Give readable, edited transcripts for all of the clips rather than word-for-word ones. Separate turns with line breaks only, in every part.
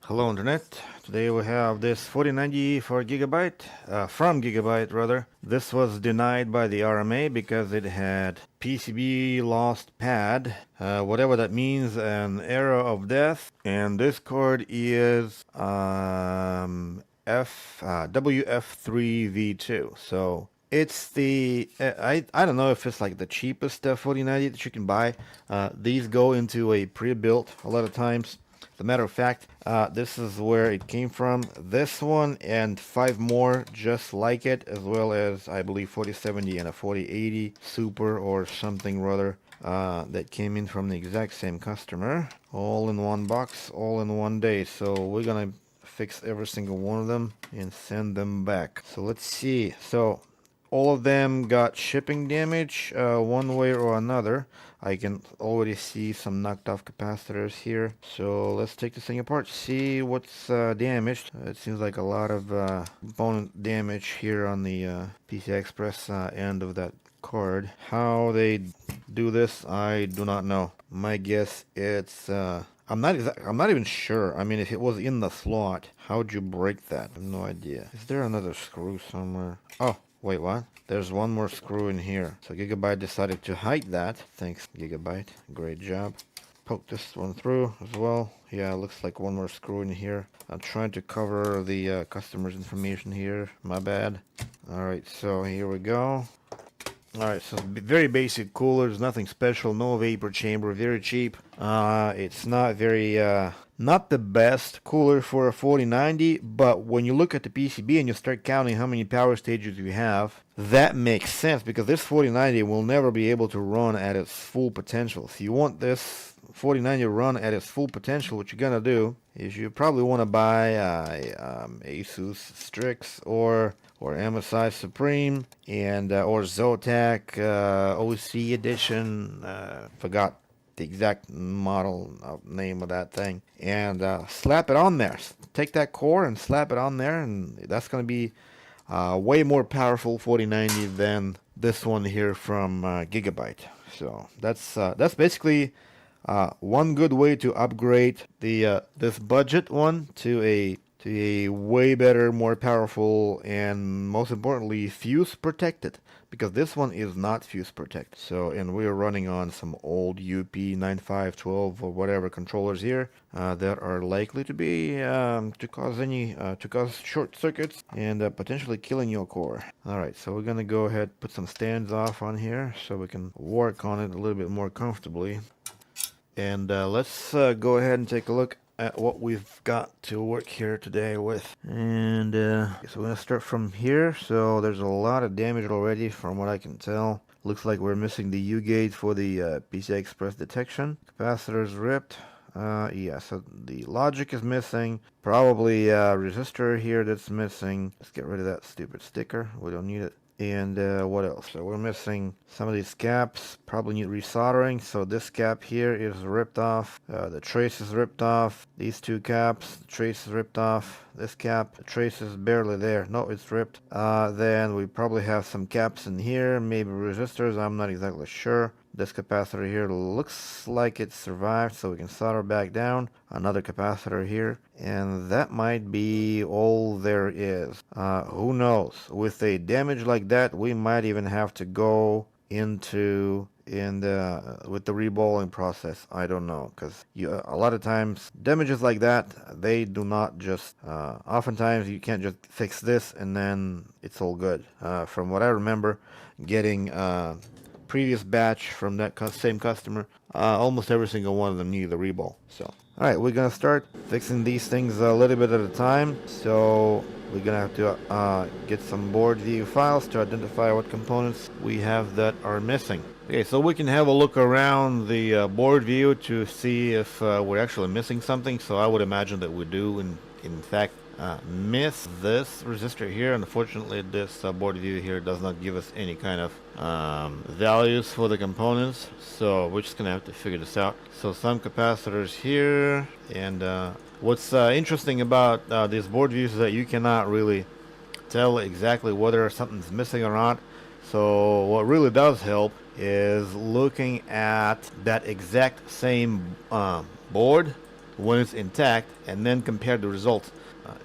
Hello Internet. Today we have this 4090 for Gigabyte, from Gigabyte rather. This was denied by the RMA because it had PCB lost pad, whatever that means, an error of death. And this card is WF3V2. So it's the I don't know if it's like the cheapest 4090 that you can buy. These go into a pre-built a lot of times. As a matter of fact, this is where it came from. This one and 5 more just like it, as well as I believe 4070 and a 4080 Super or something rather, that came in from the exact same customer. All in one box, all in one day. So we're gonna fix every single one of them and send them back. So let's see. So all of them got shipping damage one way or another. I can already see some knocked off capacitors here. So let's take this thing apart, see what's damaged. It seems like a lot of component damage here on the PCI Express end of that card. How they do this, I do not know. My guess it's I'm not even sure. I mean, if it was in the slot, how'd you break that? I have no idea. Is there another screw somewhere? Oh, wait, what? There's one more screw in here. So Gigabyte decided to hide that. Thanks, Gigabyte. Great job. Poke this one through as well. Yeah, looks like one more screw in here. I'm trying to cover the customer's information here. My bad. Alright, so here we go. Alright, so very basic coolers, nothing special, no vapor chamber, very cheap. It's not very, not the best cooler for a 4090, but when you look at the PCB and you start counting how many power stages you have, that makes sense because this 4090 will never be able to run at its full potential. If you want this 4090 to run at its full potential, what you're gonna do is you probably want to buy Asus Strix or MSI Supreme and or Zotac OC edition. Forgot the exact model name of that thing, and slap it on there. Take that core and slap it on there, and that's going to be way more powerful 4090 than this one here from Gigabyte. So that's basically one good way to upgrade the this budget one to a way better, more powerful, and most importantly, fuse protected. Because this one is not fuse protected. So, and we are running on some old UP9512 or whatever controllers here that are likely to be to cause short circuits and potentially killing your core. All right, so we're gonna go ahead put some stands off on here so we can work on it a little bit more comfortably. And let's go ahead and take a look at what we've got to work here today with. And so we're going to start from here. So there's a lot of damage already from what I can tell. Looks like we're missing the U-gate for the PCI Express detection. Capacitor's ripped. Yeah, so the logic is missing. Probably a resistor here that's missing. Let's get rid of that stupid sticker. We don't need it. And what else? So we're missing some of these caps. Probably need resoldering. So this cap here is ripped off. The trace is ripped off. These two caps, the trace is ripped off. This cap, the trace is barely there. No, it's ripped. Then we probably have some caps in here. Maybe resistors. I'm not exactly sure. This capacitor here looks like it survived, so we can solder back down. Another capacitor here, and that might be all there is. Who knows? With a damage like that, we might even have to go into with the reballing process. I don't know, because a lot of times damages like that, they do not just oftentimes you can't just fix this and then it's all good. From what I remember getting previous batch from that same customer, almost every single one of them needed a reball. So alright, we're gonna start fixing these things a little bit at a time. So we're gonna have to get some board view files to identify what components we have that are missing. Okay, so we can have a look around the board view to see if we're actually missing something. So I would imagine that we do in fact miss this resistor here. Unfortunately, this board view here does not give us any kind of values for the components, so we're just gonna have to figure this out. So some capacitors here, and what's interesting about these board views is that you cannot really tell exactly whether something's missing or not. So what really does help is looking at that exact same board when it's intact, and then compare the results.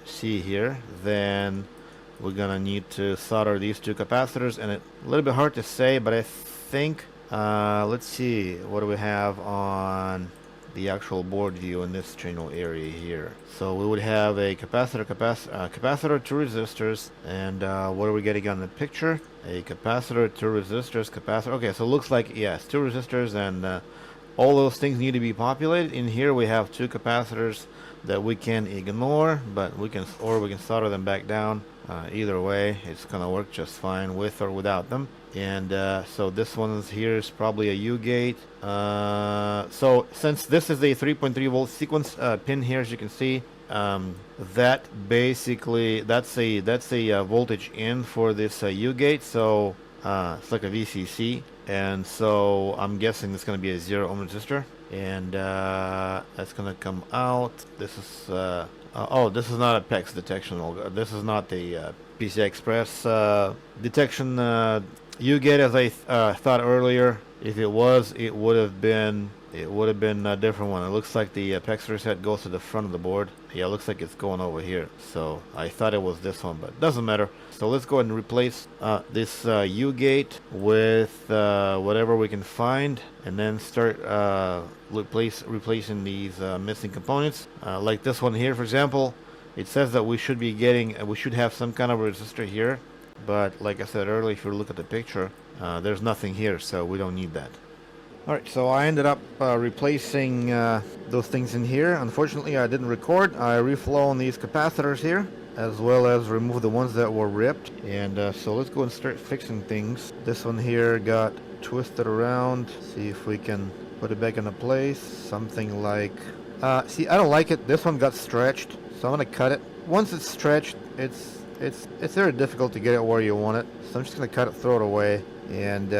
See here, then we're gonna need to solder these two capacitors, and it's a little bit hard to say, but I think, let's see, what do we have on the actual board view in this channel area here? So we would have a capacitor, two resistors, and what are we getting on the picture? A capacitor, two resistors, capacitor. Okay, so it looks like, yes, two resistors, and all those things need to be populated. In here we have two capacitors that we can ignore, but we can solder them back down. Either way, it's gonna work just fine with or without them. And so this one here is probably a U gate. So since this is a 3.3 volt sequence pin here, as you can see, that basically that's a voltage in for this U gate. So it's like a VCC, and so I'm guessing it's going to be a 0 ohm resistor, and that's going to come out. This is oh, this is not a PEX detection. This is not the PCI Express detection U gate, as I thought earlier. If it was, it would have been a different one. It looks like the PEX reset goes to the front of the board. Yeah, it looks like it's going over here. So I thought it was this one, but doesn't matter. So let's go ahead and replace this U gate with whatever we can find, and then start replacing these missing components. Like this one here, for example. It says that we should have some kind of resistor here, but like I said earlier, if you look at the picture, there's nothing here, so we don't need that. Alright, so I ended up replacing those things in here. Unfortunately, I didn't record. I reflown these capacitors here, as well as remove the ones that were ripped. And so let's go and start fixing things. This one here got twisted around. See if we can put it back into place. Something like... see, I don't like it. This one got stretched, so I'm going to cut it. Once it's stretched, it's very difficult to get it where you want it. So I'm just going to cut it, throw it away, and...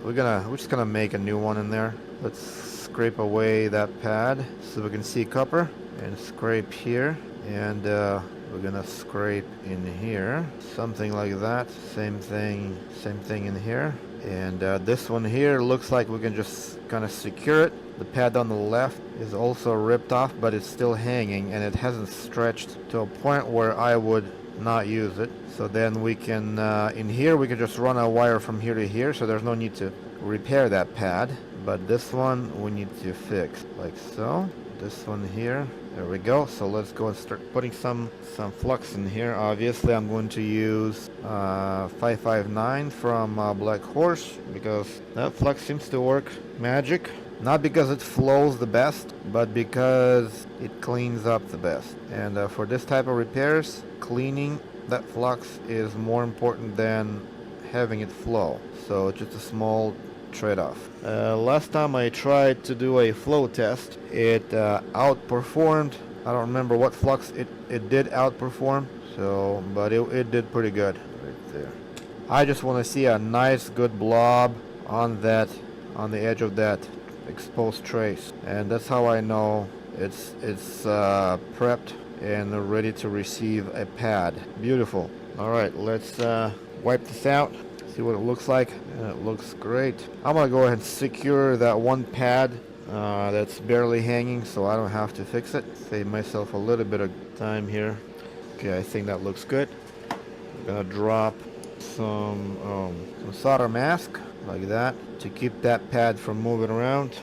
we're just gonna make a new one in there. Let's scrape away that pad so we can see copper, and scrape here, and we're gonna scrape in here, something like that. Same thing in here. And this one here looks like we can just kind of secure it. The pad on the left is also ripped off, but it's still hanging, and it hasn't stretched to a point where I would not use it. So then we can, in here we can just run a wire from here to here, so there's no need to repair that pad. But this one we need to fix, like so. This one here, there we go. So let's go and start putting some flux in here. Obviously I'm going to use 559 from Black Horse, because that flux seems to work magic. Not because it flows the best, but because it cleans up the best. And for this type of repairs, cleaning that flux is more important than having it flow. So it's just a small trade-off. Last time I tried to do a flow test, it outperformed. I don't remember what flux it did outperform, so but it did pretty good right there. I just want to see a nice good blob on the edge of that exposed trace, and that's how I know it's prepped and ready to receive a pad. Beautiful. All right, let's wipe this out, see what it looks like. And it looks great. I'm gonna go ahead and secure that one pad that's barely hanging, so I don't have to fix it. Save myself a little bit of time here. Okay, I think that looks good. I'm gonna drop some solder mask like that to keep that pad from moving around.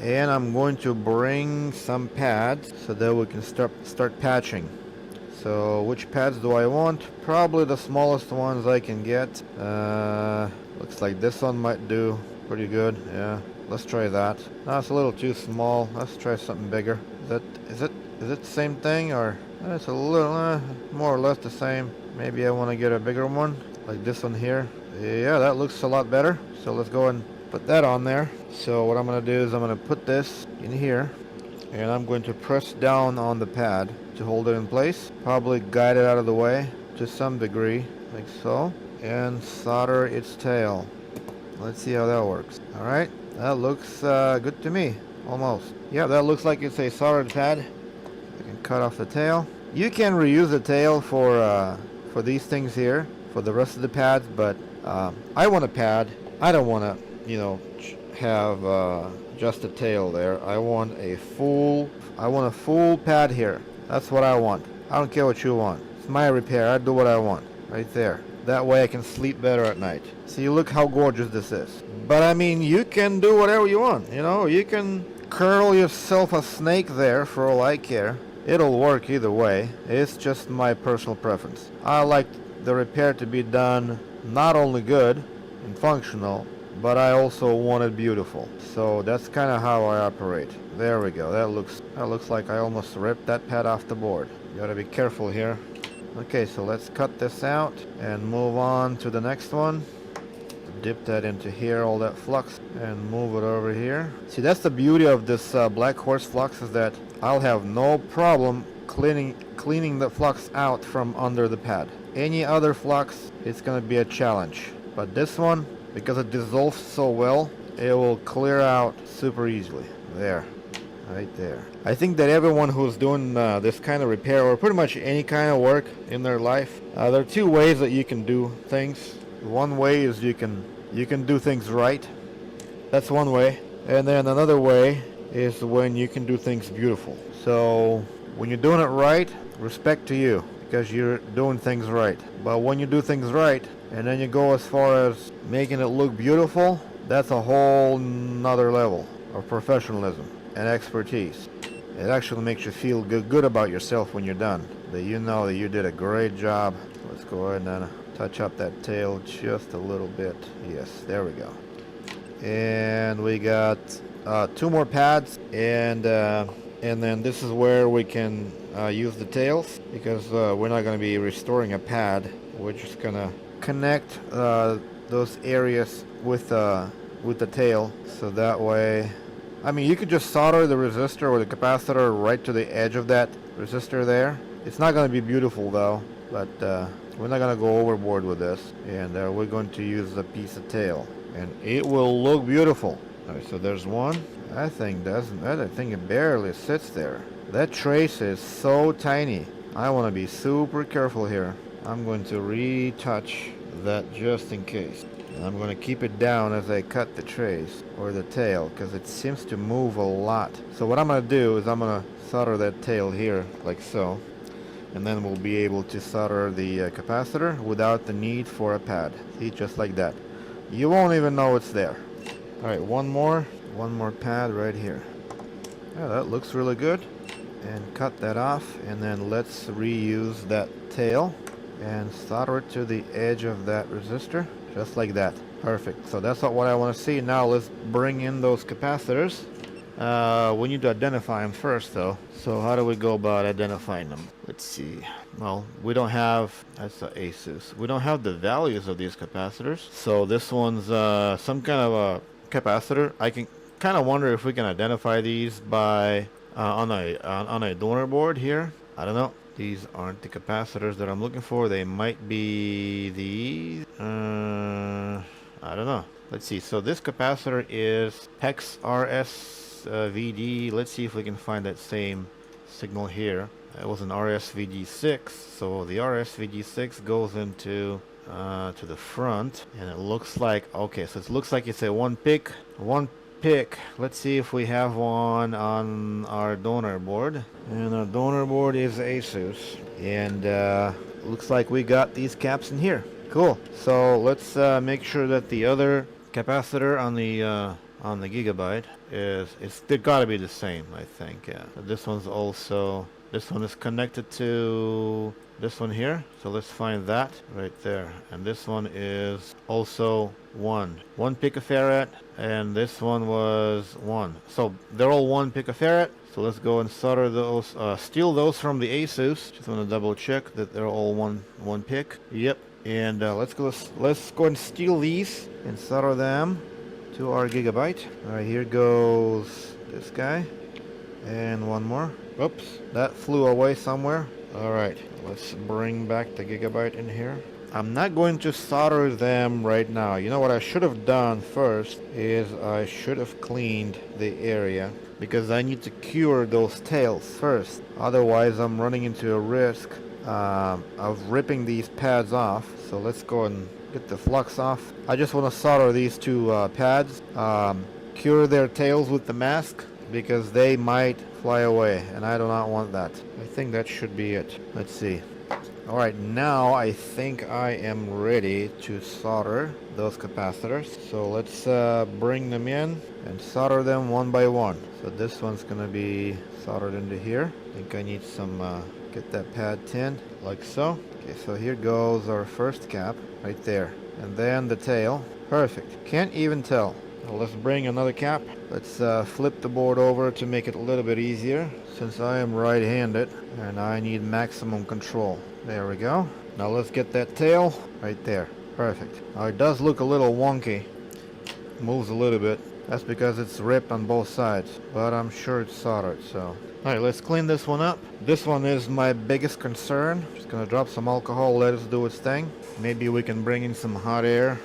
And I'm going to bring some pads so that we can start patching. So which pads do I want? Probably the smallest ones I can get. Looks like this one might do pretty good. Yeah, let's try that. No, it's a little too small. Let's try something bigger. Is it the same thing, or it's a little more or less the same? Maybe I want to get a bigger one like this one here. Yeah, that looks a lot better. So let's go and put that on there. So what I'm going to do is I'm going to put this in here, and I'm going to press down on the pad to hold it in place. Probably guide it out of the way to some degree, like so, and solder its tail. Let's see how that works. Alright, that looks good to me, almost. Yeah, that looks like it's a soldered pad. I can cut off the tail. You can reuse the tail for these things here, for the rest of the pads, but I want a pad. I don't want to, have just a tail there. I want a full pad here. That's what I want. I don't care what you want. It's my repair. I do what I want. Right there. That way I can sleep better at night. See, look how gorgeous this is. But I mean, you can do whatever you want. You know, you can curl yourself a snake there for all I care. It'll work either way. It's just my personal preference. I like the repair to be done not only good and functional, but I also want it beautiful. So that's kind of how I operate. There we go. That looks like I almost ripped that pad off the board. You gotta be careful here. Okay, so let's cut this out and move on to the next one. Dip that into here, all that flux, and move it over here. See, that's the beauty of this Black Horse flux, is that I'll have no problem cleaning the flux out from under the pad. Any other flux, it's gonna be a challenge. But this one, because it dissolves so well, it will clear out super easily. There. Right there. I think that everyone who's doing this kind of repair, or pretty much any kind of work in their life, there are two ways that you can do things. One way is you can do things right. That's one way. And then another way is when you can do things beautiful. So when you're doing it right, respect to you, because you're doing things right. But when you do things right, and then you go as far as making it look beautiful, that's a whole nother level of professionalism and expertise. It actually makes you feel good about yourself when you're done. That you know that you did a great job. Let's go ahead and touch up that tail just a little bit. Yes, there we go. And we got 2 more pads, and then this is where we can use the tails, because we're not going to be restoring a pad. We're just gonna connect those areas with the tail, so that way, I mean, you could just solder the resistor or the capacitor right to the edge of that resistor there. It's not going to be beautiful though, but we're not going to go overboard with this, and we're going to use a piece of tail, and it will look beautiful. All right, so there's one. I think it barely sits there. That trace is so tiny. I want to be super careful here. I'm going to retouch that just in case. And I'm going to keep it down as I cut the trace or the tail, because it seems to move a lot. So what I'm going to do is I'm going to solder that tail here like so, and then we'll be able to solder the capacitor without the need for a pad. See, just like that. You won't even know it's there. Alright, one more pad right here. Yeah, that looks really good. And cut that off, and then let's reuse that tail and solder it to the edge of that resistor, just like that. Perfect. So that's what I want to see. Now let's bring in those capacitors. We need to identify them first though. So how do we go about identifying them? Let's see. Well, we don't have, that's the Asus. We don't have the values of these capacitors. So this one's some kind of a capacitor. I can kind of wonder if we can identify these by on a donor board here. I don't know. These aren't the capacitors that I'm looking for. They might be these. I don't know. Let's see. So this capacitor is PEX RSVD. Let's see if we can find that same signal here. It was an RSVG6. So the RSVG6 goes into to the front, and it looks like, okay, so it looks like it's a one pick. Let's see if we have one on our donor board. And our donor board is Asus, and looks like we got these caps in here. Cool. So let's make sure that the other capacitor on the Gigabyte they gotta be the same, I think. Yeah. This one's also, this one is connected to this one here, so let's find that right there. And this one is also one picofarad, and this one was 1. So they're all 1 picofarad. So let's go and solder those, steal those from the Asus. Just want to double check that they're all one pic. Yep. And let's go and steal these and solder them to our Gigabyte. All right, here goes this guy, and one more. Oops, that flew away somewhere. All right, let's bring back the Gigabyte in here. I'm not going to solder them right now. You know what I should have done first is I should have cleaned the area, because I need to cure those tails first. Otherwise, I'm running into a risk of ripping these pads off. So let's go and get the flux off. I just want to solder these 2 pads, cure their tails with the mask because they might fly away, and I do not want that. I think that should be it. Let's see. Alright, now I think I am ready to solder those capacitors. So let's bring them in and solder them one by one. So this one's gonna be soldered into here. I think I need some, get that pad tin, like so. Okay, so here goes our first cap, right there. And then the tail. Perfect. Can't even tell. Now let's bring another cap. Let's flip the board over to make it a little bit easier, since I am right-handed and I need maximum control. There we go. Now let's get that tail right there. Perfect. Now it does look a little wonky. Moves a little bit. That's because it's ripped on both sides, but I'm sure it's soldered, so. Alright, let's clean this one up. This one is my biggest concern. Just gonna drop some alcohol, let it do its thing. Maybe we can bring in some hot air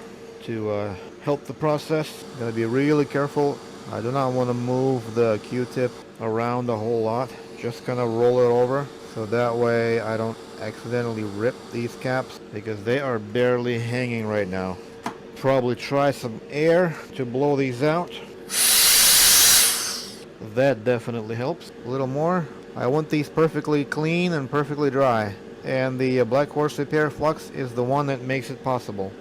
to help the process. Gotta be really careful. I do not want to move the Q-tip around a whole lot. Just kind of roll it over, so that way I don't accidentally rip these caps, because they are barely hanging right now. Probably try some air to blow these out. That definitely helps. A little more. I want these perfectly clean and perfectly dry. And the Black Horse Repair Flux is the one that makes it possible.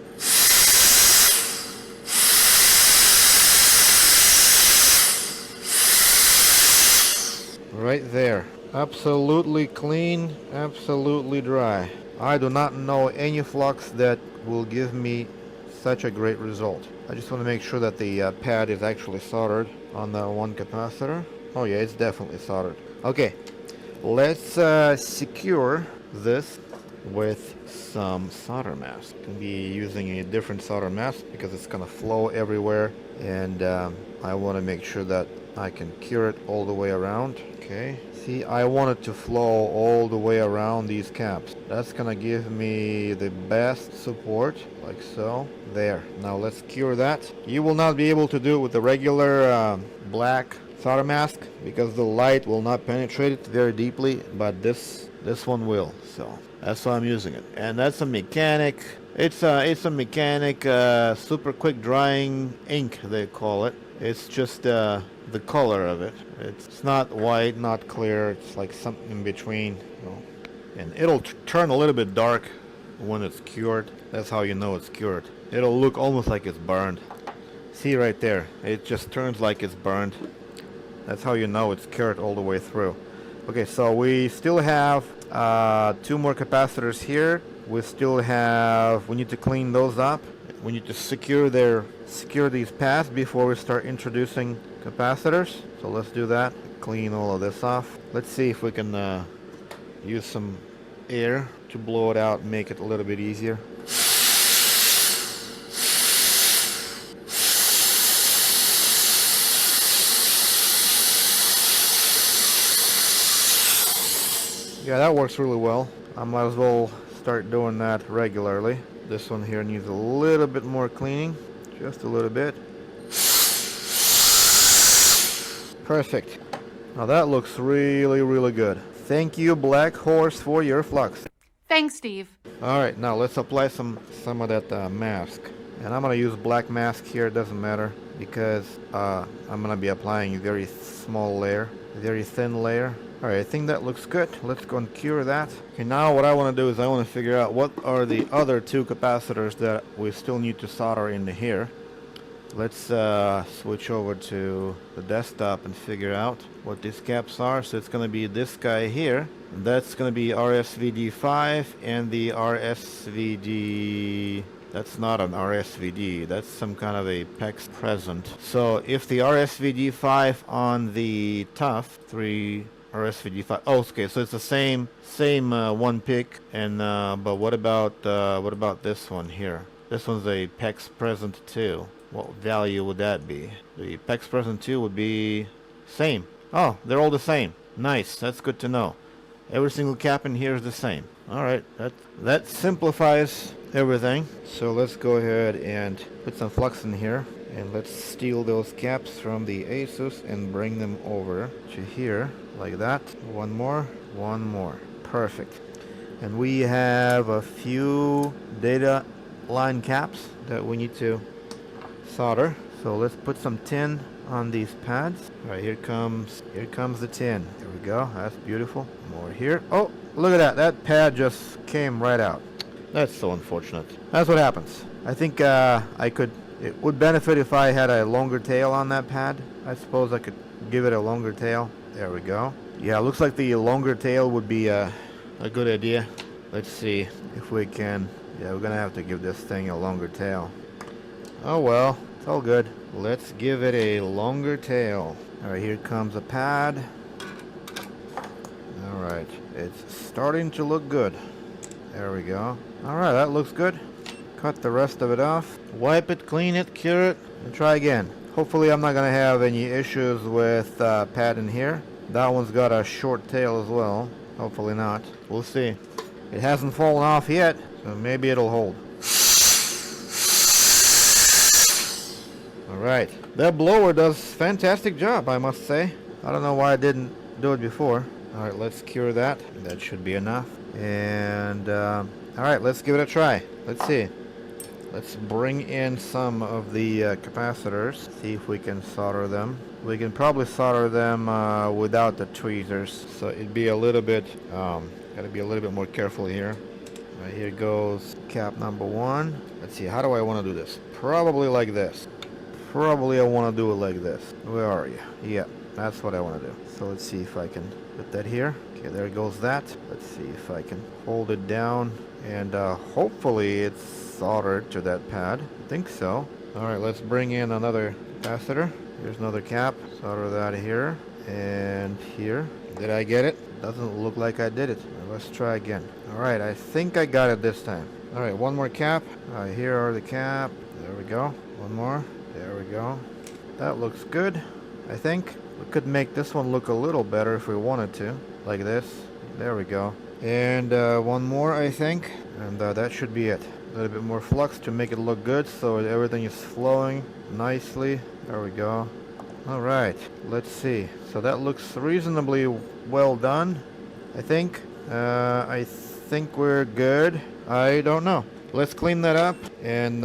Right there. Absolutely clean, absolutely dry. I do not know any flux that will give me such a great result. I just want to make sure that the pad is actually soldered on the one capacitor. Oh yeah, it's definitely soldered. Okay, let's secure this with some solder mask. Can be using a different solder mask because it's gonna flow everywhere, and I want to make sure that I can cure it all the way around. Okay, see, I want it to flow all the way around these caps. That's gonna give me the best support, like so. There. Now let's cure that. You will not be able to do it with the regular black solder mask because the light will not penetrate it very deeply, but this one will. So that's why I'm using it. And that's a mechanic. It's a mechanic super quick drying ink, they call it. It's just the color of it. It's not white, not clear. It's like something in between. You know. And it'll turn a little bit dark when it's cured. That's how you know it's cured. It'll look almost like it's burned. See right there. It just turns like it's burned. That's how you know it's cured all the way through. Okay, so we still have 2 more capacitors here. We need to clean those up. We need to secure these pads before we start introducing capacitors. So let's do that. Clean all of this off. Let's see if we can use some air to blow it out and make it a little bit easier. Yeah, that works really well. I might as well start doing that regularly. This one here needs a little bit more cleaning. Just a little bit. Perfect. Now that looks really, really good. Thank you, Black Horse, for your flux.
Thanks, Steve.
Alright, now let's apply some of that mask. And I'm going to use black mask here, it doesn't matter, because I'm going to be applying a very small layer, a very thin layer. Alright, I think that looks good. Let's go and cure that. Okay, now what I want to do is I want to figure out what are the other 2 capacitors that we still need to solder into here. Let's switch over to the desktop and figure out what these caps are. So it's going to be this guy here. That's going to be RSVD5 and the RSVD... That's not an RSVD. That's some kind of a PEX present. So if the RSVD5 on the TUF 3 RSVD5. Oh, okay. So it's the same one pick. And but what about this one here? This one's a PEX present 2. What value would that be? The PEX present 2 would be same. Oh, they're all the same. Nice. That's good to know. Every single cap in here is the same. Alright, that simplifies everything. So let's go ahead and put some flux in here. And let's steal those caps from the Asus and bring them over to here. Like that. One more. Perfect. And we have a few data line caps that we need to solder. So let's put some tin on these pads. All right, here comes the tin. There we go. That's beautiful. More here. Oh, look at that. That pad just came right out. That's so unfortunate. That's what happens. I think it would benefit if I had a longer tail on that pad. I suppose I could give it a longer tail. There we go. Yeah, looks like the longer tail would be a good idea. Let's see if we can. Yeah, we're gonna have to give this thing a longer tail. Oh well, it's all good. Let's give it a longer tail. Alright, here comes a pad. Alright, it's starting to look good. There we go. Alright, that looks good. Cut the rest of it off. Wipe it, clean it, cure it, and try again. Hopefully I'm not gonna have any issues with pad in here. That one's got a short tail as well. Hopefully not. We'll see. It hasn't fallen off yet, so maybe it'll hold. Alright. That blower does fantastic job, I must say. I don't know why I didn't do it before. Alright, let's cure that. That should be enough. And, alright, let's give it a try. Let's see. Let's bring in some of the capacitors. See if we can solder them. We can probably solder them without the tweezers. So it'd be a little bit, gotta be a little bit more careful here. Right, here goes cap number 1. Let's see, how do I want to do this? Probably like this. Probably I want to do it like this. Where are you? Yeah, that's what I want to do. So let's see if I can put that here. Okay, there goes that. Let's see if I can hold it down. And hopefully it's soldered to that pad. I think so. Alright, let's bring in another capacitor. Here's another cap. Solder that here. And here. Did I get it? Doesn't look like I did it. Let's try again. Alright, I think I got it this time. Alright, one more cap. Alright, here are the cap. There we go. One more. There we go. That looks good, I think. We could make this one look a little better if we wanted to. Like this. There we go. And one more, I think. And that should be it. A little bit more flux to make it look good so everything is flowing nicely. There we go. Alright, let's see. So that looks reasonably well done, I think. I think we're good. I don't know. Let's clean that up and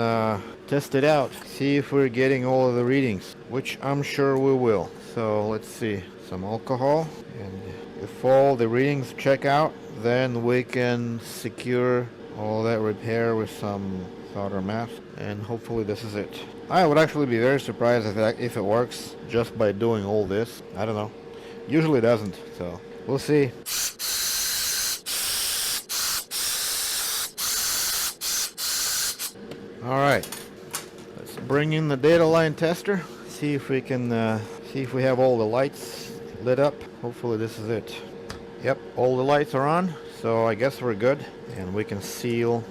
test it out. See if we're getting all of the readings, which I'm sure we will. So let's see. Some alcohol. And if all the readings check out, then we can secure all that repair with some solder mask. And hopefully this is it. I would actually be very surprised if it works just by doing all this. I don't know. Usually it doesn't, so we'll see. Alright, let's bring in the data line tester. See if we can see if we have all the lights lit up. Hopefully this is it. Yep, all the lights are on, so I guess we're good. And we can seal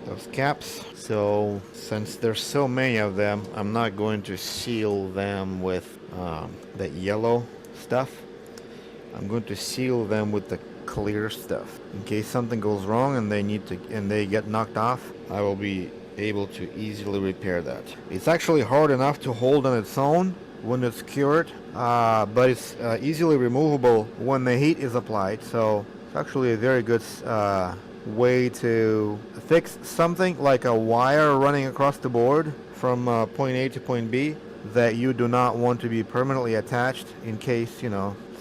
those caps. So since there's so many of them, I'm not going to seal them with that yellow stuff. I'm going to seal them with the clear stuff. In case something goes wrong and they get knocked off, I will be able to easily repair that. It's actually hard enough to hold on its own when it's cured, but it's easily removable when the heat is applied. So it's actually a very good way to fix something like a wire running across the board from point A to point B that you do not want to be permanently attached in case,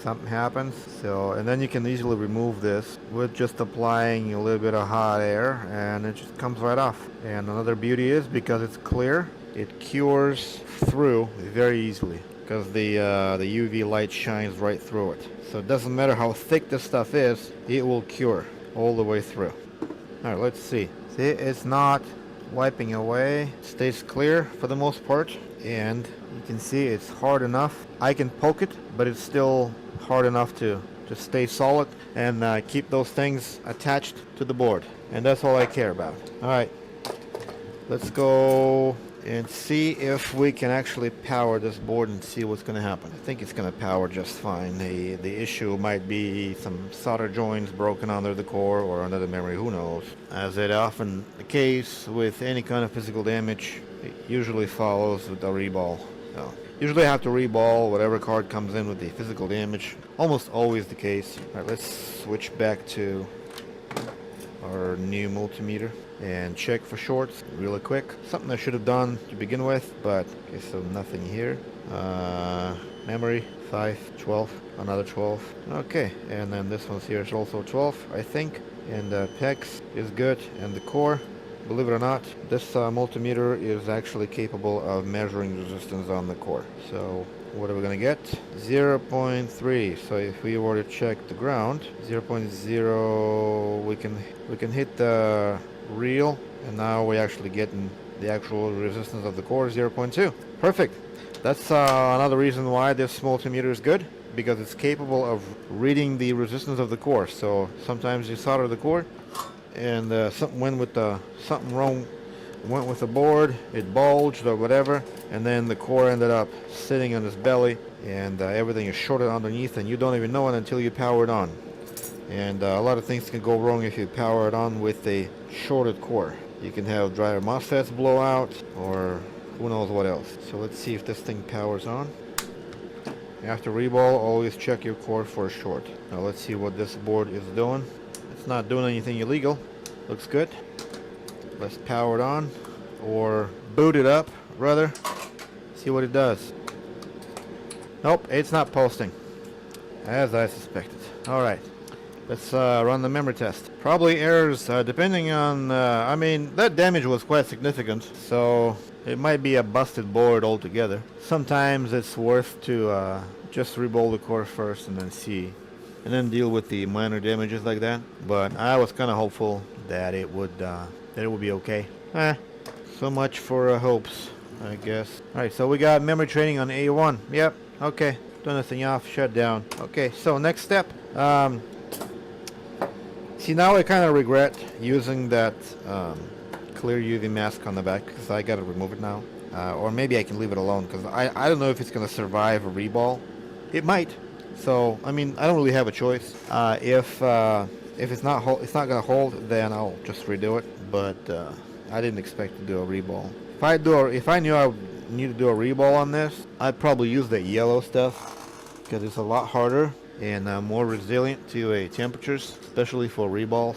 something happens. So, and then you can easily remove this with just applying a little bit of hot air, and it just comes right off. And another beauty is, because it's clear, it cures through very easily because the UV light shines right through it. So it doesn't matter how thick this stuff is, it will cure all the way through. All right, let's see. See, it's not wiping away. It stays clear for the most part, and you can see it's hard enough. I can poke it, but it's still hard enough to stay solid and keep those things attached to the board. And that's all I care about. All right, let's go and see if we can actually power this board and see what's going to happen. I think it's going to power just fine. The issue might be some solder joints broken under the core or under the memory, who knows. As it often the case with any kind of physical damage, it usually follows with a reball. So, usually I have to reball whatever card comes in with the physical damage. Almost always the case. Alright, let's switch back to our new multimeter and check for shorts really quick. Something I should have done to begin with, but okay, so nothing here. Memory 5, 12, another 12. Okay, and then this one's here is also 12, I think. And PEX is good, and the core, believe it or not, this multimeter is actually capable of measuring resistance on the core. So what are we going to get? 0.3. So if we were to check the ground, 0.0, we can hit the real, and now we're actually getting the actual resistance of the core, 0.2. Perfect. That's another reason why this multimeter is good, because it's capable of reading the resistance of the core. So sometimes you solder the core, and something went with the board, it bulged or whatever, and then the core ended up sitting on its belly, and everything is shorted underneath, and you don't even know it until you power it on. And a lot of things can go wrong if you power it on with a shorted core. You can have driver MOSFETs blow out, or who knows what else. So let's see if this thing powers on. After reball, always check your core for a short. Now let's see what this board is doing. It's not doing anything illegal. Looks good. Let's power it on, or boot it up, rather. See what it does. Nope, it's not posting, as I suspected. Alright, let's run the memory test. Probably errors, depending on, I mean, that damage was quite significant, so it might be a busted board altogether. Sometimes it's worth to just reball the core first and then see, and then deal with the minor damages like that. But I was kind of hopeful that it would be okay. So much for hopes, I guess. Alright, so we got memory training on A1. Yep, okay. Turn this thing off, shut down. Okay, so next step. See, now I kind of regret using that clear UV mask on the back, because I gotta remove it now. Or maybe I can leave it alone, because I don't know if it's gonna survive a reball. It might. So, I mean, I don't really have a choice. If it's not gonna hold, then I'll just redo it. But I didn't expect to do a reball. If I knew I would need to do a reball on this, I'd probably use the yellow stuff, because it's a lot harder and more resilient to temperatures, especially for reballs.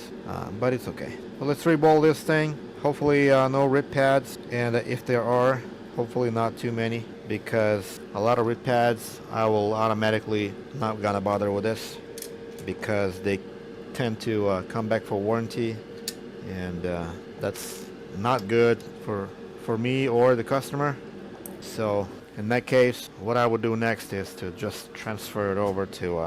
But it's okay. So let's reball this thing. Hopefully no rip pads, and if there are, hopefully not too many, because a lot of rip pads I will automatically not gonna bother with this, because they tend to come back for warranty, and that's not good for me or the customer. So in that case, what I would do next is to just transfer it over to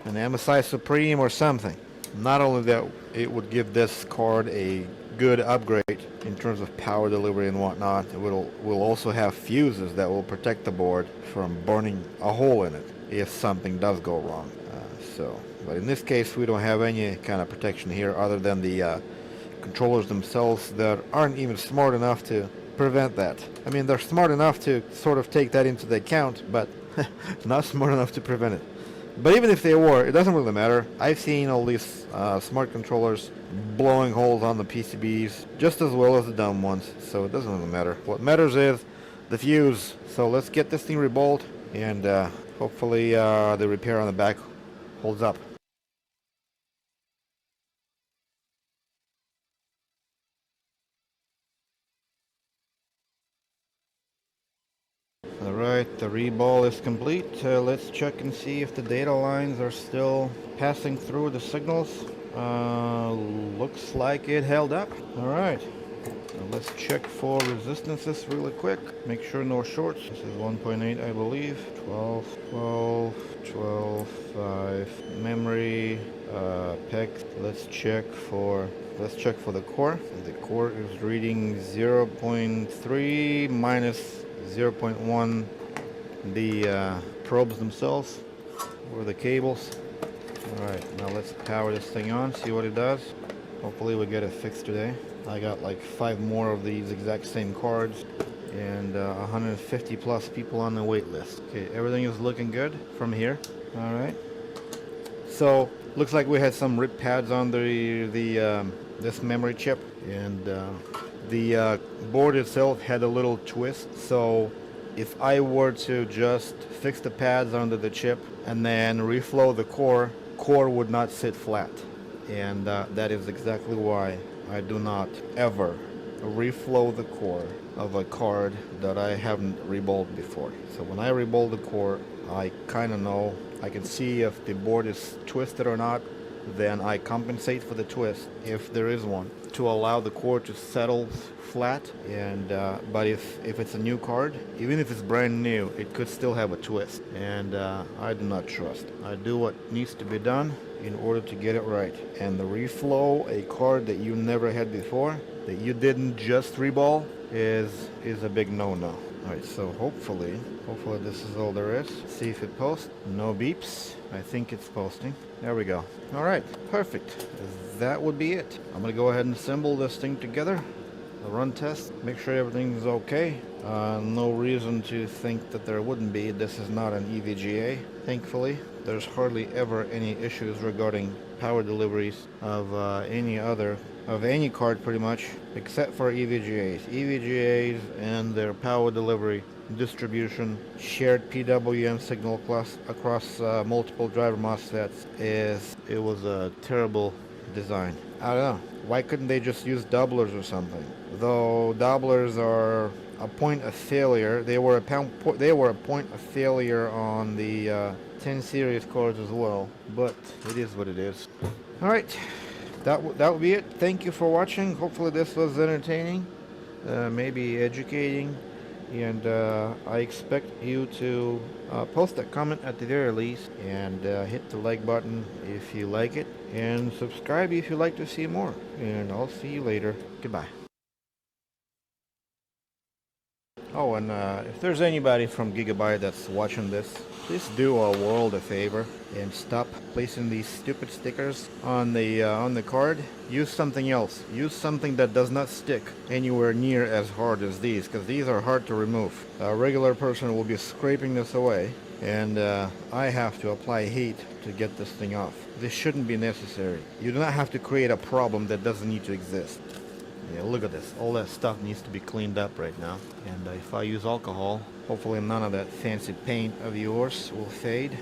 an MSI Supreme or something. Not only that, it would give this card a good upgrade in terms of power delivery and whatnot. It will also have fuses that will protect the board from burning a hole in it if something does go wrong. But in this case, we don't have any kind of protection here other than the controllers themselves that aren't even smart enough to prevent that. I mean, they're smart enough to sort of take that into the account, but not smart enough to prevent it. But even if they were, it doesn't really matter. I've seen all these smart controllers blowing holes on the PCBs just as well as the dumb ones, so it doesn't really matter. What matters is the fuse. So let's get this thing reballed, and hopefully the repair on the back holds up. Alright, the reball is complete. Let's check and see if the data lines are still passing through the signals. Looks like it held up. Alright, let's check for resistances really quick. Make sure no shorts. This is 1.8, I believe. 12, 12, 12, 5. Memory, PEX. Let's check for the core. The core is reading 0.3 minus 0.1 the probes themselves, or the cables. Alright, now let's power this thing on, see what it does. Hopefully we get it fixed today. I got like 5 more of these exact same cards, and 150 plus people on the wait list. Okay, everything is looking good from here. Alright, so looks like we had some rip pads on this memory chip, and the board itself had a little twist. So if I were to just fix the pads under the chip and then reflow the core would not sit flat. And that is exactly why I do not ever reflow the core of a card that I haven't reballed before. So when I reball the core, I kind of know, I can see if the board is twisted or not, then I compensate for the twist, if there is one, to allow the core to settle flat. And but if it's a new card, even if it's brand new, it could still have a twist, and I do not trust. I do what needs to be done in order to get it right. And the reflow a card that you never had before, that you didn't just reball, is a big no-no. Alright, so hopefully this is all there is. See if it posts. No beeps. I think it's posting. There we go. Alright, perfect. That would be it. I'm gonna go ahead and assemble this thing together. A run test, make sure everything's okay. No reason to think that there wouldn't be. This is not an EVGA, thankfully. There's hardly ever any issues regarding power deliveries of any card pretty much, except for EVGAs. EVGAs and their power delivery distribution, shared PWM signal across multiple driver MOSFETs, it was a terrible design. I don't know. Why couldn't they just use doublers or something? Though doublers are a point of failure. They were a point of failure on the 10 series cards as well. But it is what it is. All right, that would be it. Thank you for watching. Hopefully this was entertaining, maybe educating, and I expect you to post a comment at the very least, and hit the like button if you like it, and subscribe if you'd like to see more. And I'll see you later. Goodbye. Oh, and if there's anybody from Gigabyte that's watching this, please do a world a favor and stop placing these stupid stickers on the card. Use something else. Use something that does not stick anywhere near as hard as these, because these are hard to remove. A regular person will be scraping this away, and I have to apply heat to get this thing off. This shouldn't be necessary. You do not have to create a problem that doesn't need to exist. Yeah, look at this. All that stuff needs to be cleaned up right now. And if I use alcohol, hopefully none of that fancy paint of yours will fade.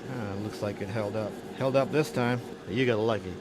Looks like it held up. Held up this time. You got lucky.